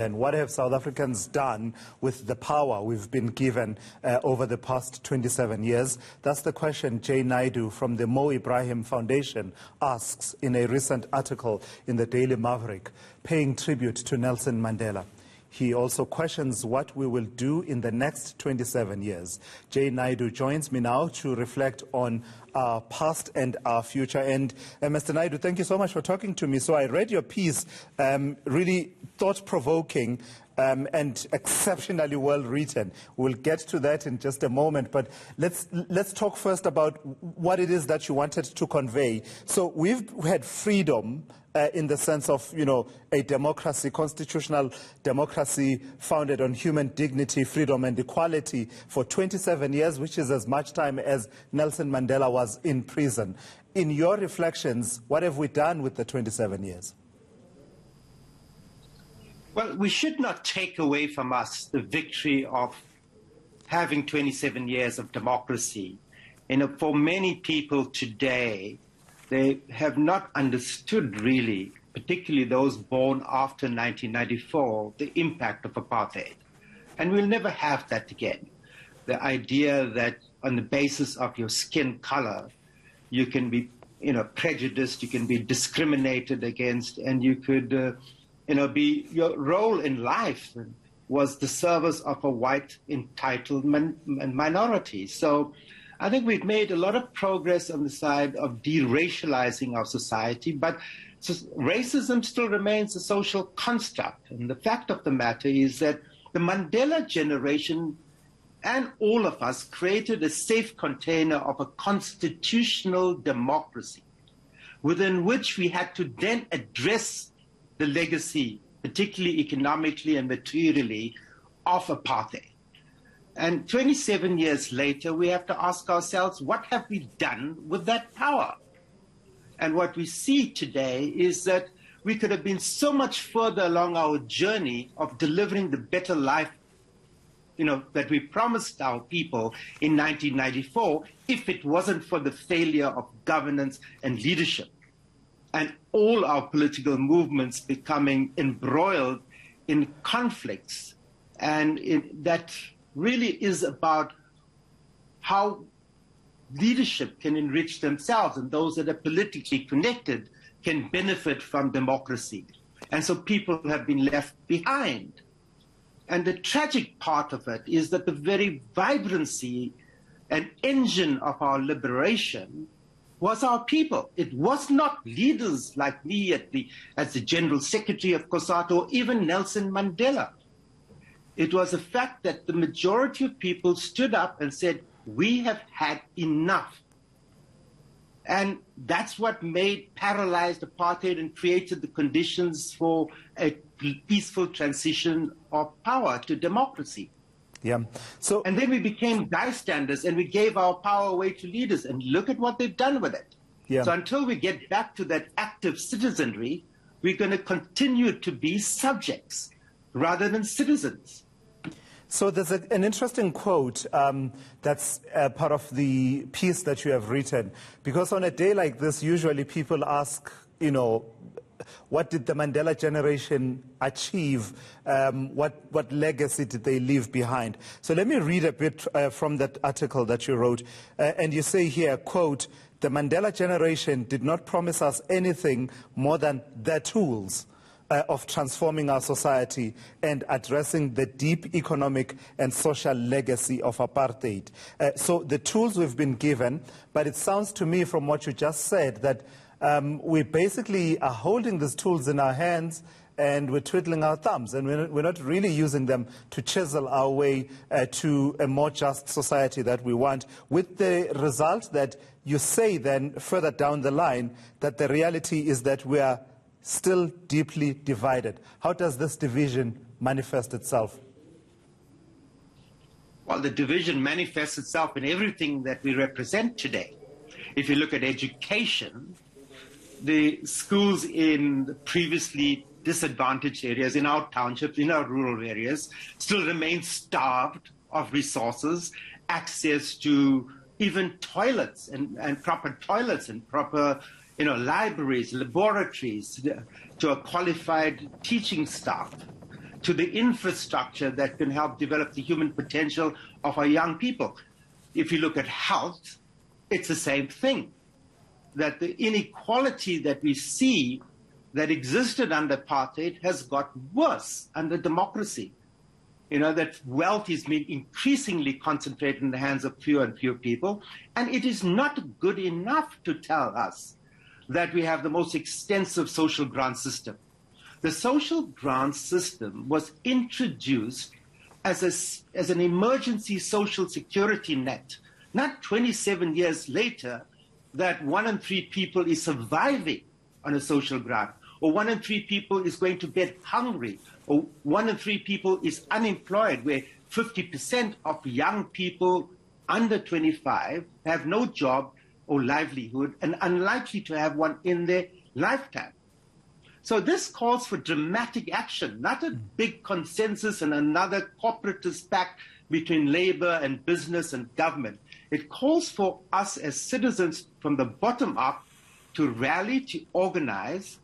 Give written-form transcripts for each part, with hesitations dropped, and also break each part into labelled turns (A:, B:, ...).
A: And what have South Africans done with the power we've been given over the past 27 years? That's the question Jay Naidoo from the Mo Ibrahim Foundation asks in a recent article in the Daily Maverick, paying tribute to Nelson Mandela. He also questions what we will do in the next 27 years. Jay Naidoo joins me now to reflect on our past and our future. And Mr. Naidoo, thank you so much for talking to me. So I read your piece, really thought-provoking and exceptionally well written. We'll get to that in just a moment, but let's talk first about what it is that you wanted to convey. So we've had freedom in the sense of, a democracy, constitutional democracy founded on human dignity, freedom and equality for 27 years, which is as much time as Nelson Mandela was in prison. In your reflections, what have we done with the 27 years?
B: Well, we should not take away from us the victory of having 27 years of democracy. For many people today, they have not understood really, particularly those born after 1994, the impact of apartheid. And we'll never have that again. The idea that on the basis of your skin color, you can be prejudiced, you can be discriminated against, and you could your role in life was the service of a white entitled minority. So I think we've made a lot of progress on the side of deracializing our society, but racism still remains a social construct. And the fact of the matter is that the Mandela generation and all of us created a safe container of a constitutional democracy within which we had to then address the legacy, particularly economically and materially, of apartheid. And 27 years later, we have to ask ourselves, what have we done with that power? And what we see today is that we could have been so much further along our journey of delivering the better life that we promised our people in 1994 if it wasn't for the failure of governance and leadership, and all our political movements becoming embroiled in conflicts. And that really is about how leadership can enrich themselves, and those that are politically connected can benefit from democracy. And so people have been left behind. And the tragic part of it is that the very vibrancy and engine of our liberation was our people. It was not leaders like me as the General Secretary of COSATU or even Nelson Mandela. It was the fact that the majority of people stood up and said, we have had enough. And that's what paralyzed apartheid and created the conditions for a peaceful transition of power to democracy.
A: Yeah.
B: And then we became bystanders and we gave our power away to leaders, and look at what they've done with it.
A: Yeah.
B: So until we get back to that active citizenry, we're going to continue to be subjects rather than citizens.
A: So there's an interesting quote that's part of the piece that you have written, because on a day like this, usually people ask, what did the Mandela generation achieve? What legacy did they leave behind? So let me read a bit from that article that you wrote. And you say here, quote, the Mandela generation did not promise us anything more than their tools of transforming our society and addressing the deep economic and social legacy of apartheid. So the tools we've been given, but it sounds to me from what you just said that we basically are holding these tools in our hands and we're twiddling our thumbs, and we're not really using them to chisel our way to a more just society that we want, with the result that you say then further down the line that the reality is that we are still deeply divided. How does this division manifest itself?
B: Well, the division manifests itself in everything that we represent today. If you look at education, the schools in the previously disadvantaged areas, in our townships, in our rural areas, still remain starved of resources, access to even toilets and proper toilets and proper libraries, laboratories, to a qualified teaching staff. to the infrastructure that can help develop the human potential of our young people. If you look at health, it's the same thing, that the inequality that we see that existed under apartheid has got worse under democracy. You know, that wealth is being increasingly concentrated in the hands of fewer and fewer people. And it is not good enough to tell us that we have the most extensive social grant system. The social grant system was introduced as an emergency social security net, not 27 years later that 1 in 3 people is surviving on a social grant, or 1 in 3 people is going to bed hungry, or 1 in 3 people is unemployed, where 50% of young people under 25 have no job or livelihood and unlikely to have one in their lifetime. So this calls for dramatic action, not a big consensus and another corporatist pact between labor and business and government. It calls for us as citizens from the bottom up to rally, to organize,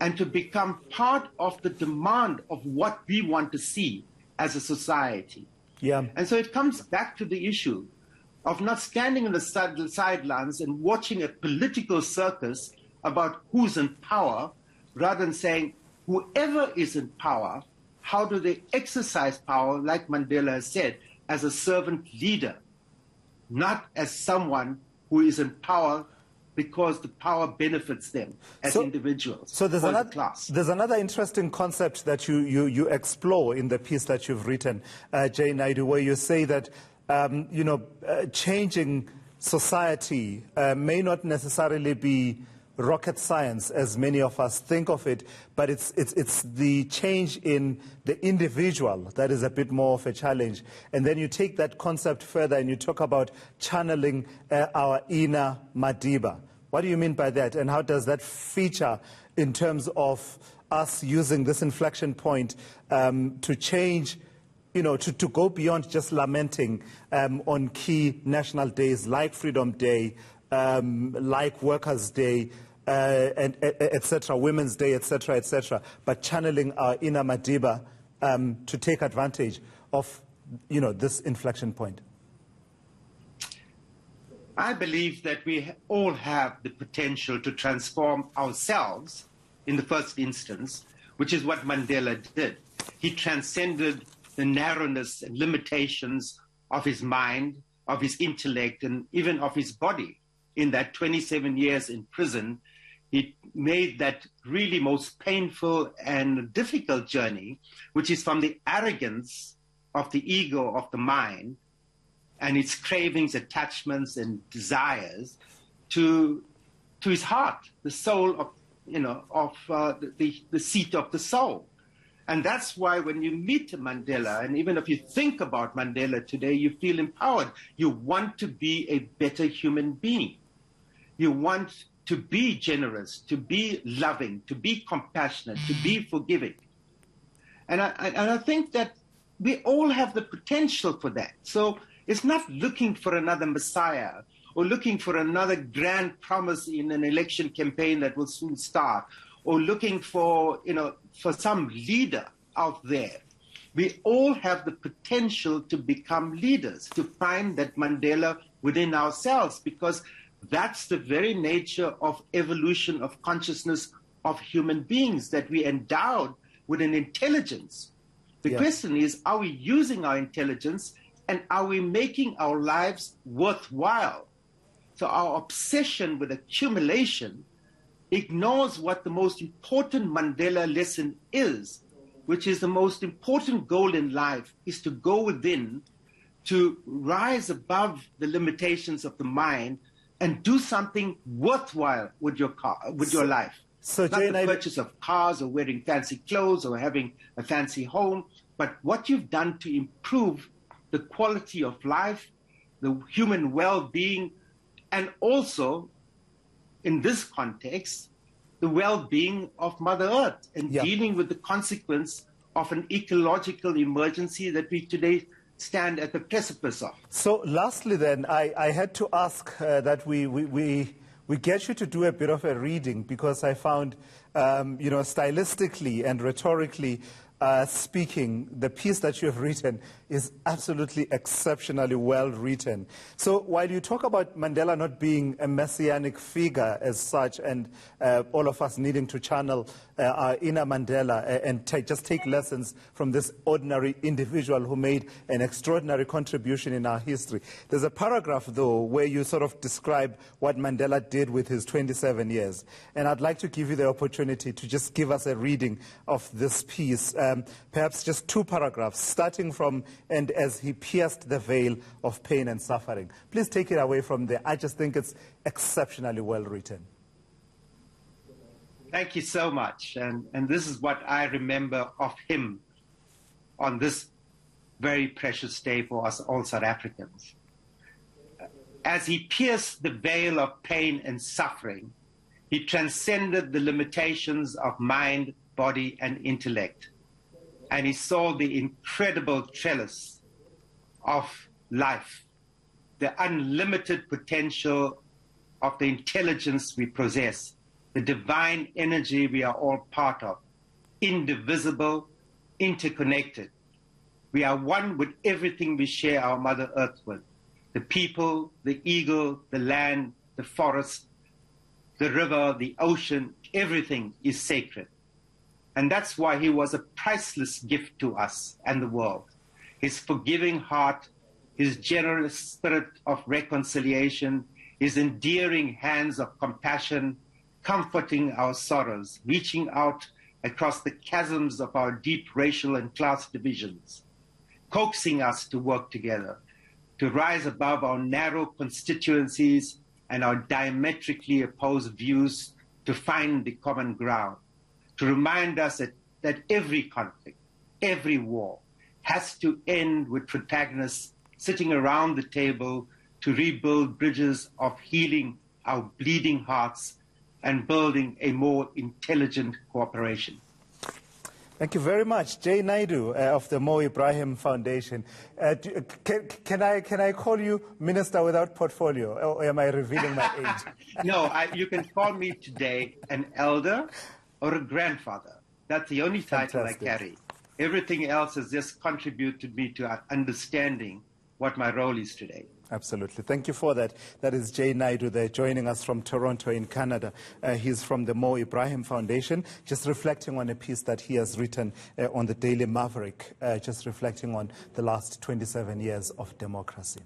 B: and to become part of the demand of what we want to see as a society.
A: Yeah.
B: And so it comes back to the issue of not standing on the sidelines and watching a political circus about who's in power, rather than saying, whoever is in power, how do they exercise power, like Mandela has said, as a servant leader, not as someone who is in power because the power benefits them as individuals.
A: So there's another interesting concept that you explore in the piece that you've written, Jay Naidoo, where you say that changing society may not necessarily be rocket science as many of us think of it, but it's the change in the individual that is a bit more of a challenge. And then you take that concept further and you talk about channeling our inner Madiba. What do you mean by that, and how does that feature in terms of us using this inflection point to change, to go beyond just lamenting on key national days like Freedom Day, like Workers' Day, and etc., Women's Day, etc., but channeling our inner Madiba to take advantage of, this inflection point?
B: I believe that we all have the potential to transform ourselves in the first instance, which is what Mandela did. He transcended the narrowness and limitations of his mind, of his intellect, and even of his body. In that 27 years in prison, he made that really most painful and difficult journey, which is from the arrogance of the ego of the mind and its cravings, attachments, and desires to his heart, the soul of, the seat of the soul. And that's why when you meet Mandela, and even if you think about Mandela today, you feel empowered. You want to be a better human being. You want to be generous, to be loving, to be compassionate, to be forgiving. And I think that we all have the potential for that. So it's not looking for another Messiah or looking for another grand promise in an election campaign that will soon start, or looking for, for some leader out there. We all have the potential to become leaders, to find that Mandela within ourselves, because that's the very nature of evolution of consciousness of human beings, that we endowed with an intelligence. The question is, are we using our intelligence, and are we making our lives worthwhile? So our obsession with accumulation ignores what the most important Mandela lesson is, which is the most important goal in life is to go within, to rise above the limitations of the mind and do something worthwhile with your life.
A: So,
B: not the purchase of cars or wearing fancy clothes or having a fancy home, but what you've done to improve the quality of life, the human well-being, and also, in this context, the well-being of Mother Earth, and dealing with the consequence of an ecological emergency that we today stand at the precipice of.
A: So lastly then, I had to ask that we get you to do a bit of a reading, because I found, stylistically and rhetorically, speaking, the piece that you have written is absolutely exceptionally well written. So while you talk about Mandela not being a messianic figure as such, and all of us needing to channel our inner Mandela and just take lessons from this ordinary individual who made an extraordinary contribution in our history, there's a paragraph, though, where you sort of describe what Mandela did with his 27 years. And I'd like to give you the opportunity to just give us a reading of this piece, perhaps just 2 paragraphs, starting from, and as he pierced the veil of pain and suffering. Please take it away from there. I just think it's exceptionally well written.
B: Thank you so much. And this is what I remember of him on this very precious day for us all South Africans. As he pierced the veil of pain and suffering, he transcended the limitations of mind, body, and intellect. And he saw the incredible trellis of life, the unlimited potential of the intelligence we possess, the divine energy we are all part of, indivisible, interconnected. We are one with everything we share our Mother Earth with. The people, the eagle, the land, the forest, the river, the ocean, everything is sacred. And that's why he was a priceless gift to us and the world. His forgiving heart, his generous spirit of reconciliation, his endearing hands of compassion, comforting our sorrows, reaching out across the chasms of our deep racial and class divisions, coaxing us to work together, to rise above our narrow constituencies and our diametrically opposed views to find the common ground, to remind us that every conflict, every war has to end with protagonists sitting around the table to rebuild bridges of healing our bleeding hearts and building a more intelligent cooperation.
A: Thank you very much. Jay Naidoo of the Mo Ibrahim Foundation. Can I call you Minister without portfolio, or am I revealing my age?
B: No, you can call me today an elder or a grandfather. That's the only title
A: Fantastic.
B: I carry. Everything else has just contributed me to understanding what my role is today.
A: Absolutely. Thank you for that. That is Jay Naidoo there joining us from Toronto in Canada. He's from the Mo Ibrahim Foundation, just reflecting on a piece that he has written on the Daily Maverick, just reflecting on the last 27 years of democracy.